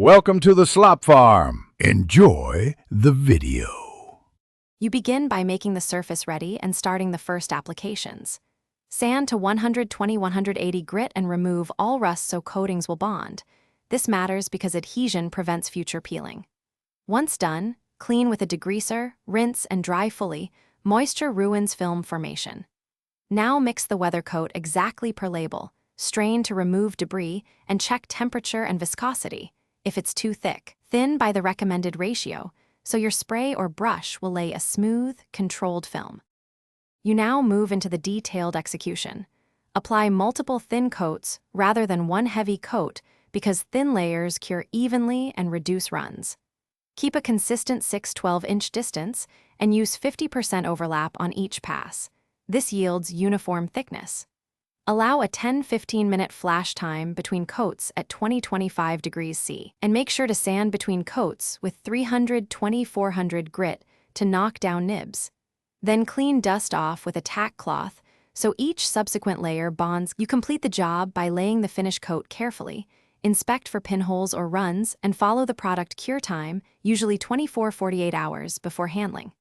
Welcome to the Slop Farm. Enjoy the video. You begin by making the surface ready and starting the first applications. Sand to 120-180 grit and remove all rust so coatings will bond. This matters because adhesion prevents future peeling. Once done, clean with a degreaser, rinse and dry fully. Moisture ruins film formation. Now mix the weather coat exactly per label, strain to remove debris, and check temperature and viscosity. If it's too thick, thin by the recommended ratio, so your spray or brush will lay a smooth, controlled film. You now move into the detailed execution. Apply multiple thin coats rather than one heavy coat because thin layers cure evenly and reduce runs. Keep a consistent 6-12-inch distance and use 50% overlap on each pass. This yields uniform thickness. Allow a 10-15 minute flash time between coats at 20-25 degrees C, and make sure to sand between coats with 320-400 grit to knock down nibs. Then clean dust off with a tack cloth so each subsequent layer bonds. You complete the job by laying the finish coat carefully, inspect for pinholes or runs, and follow the product cure time, usually 24-48 hours before handling.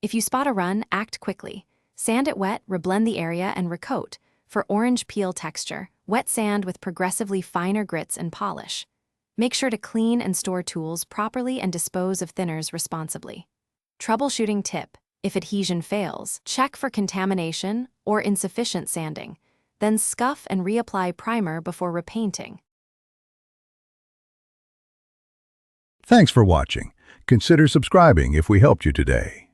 If you spot a run, act quickly. Sand it wet, reblend the area, and recoat. For orange peel texture, wet sand with progressively finer grits and polish. Make sure to clean and store tools properly and dispose of thinners responsibly. Troubleshooting tip: if adhesion fails, check for contamination or insufficient sanding. Then scuff and reapply primer before repainting. Thanks for watching. Consider subscribing if we helped you today.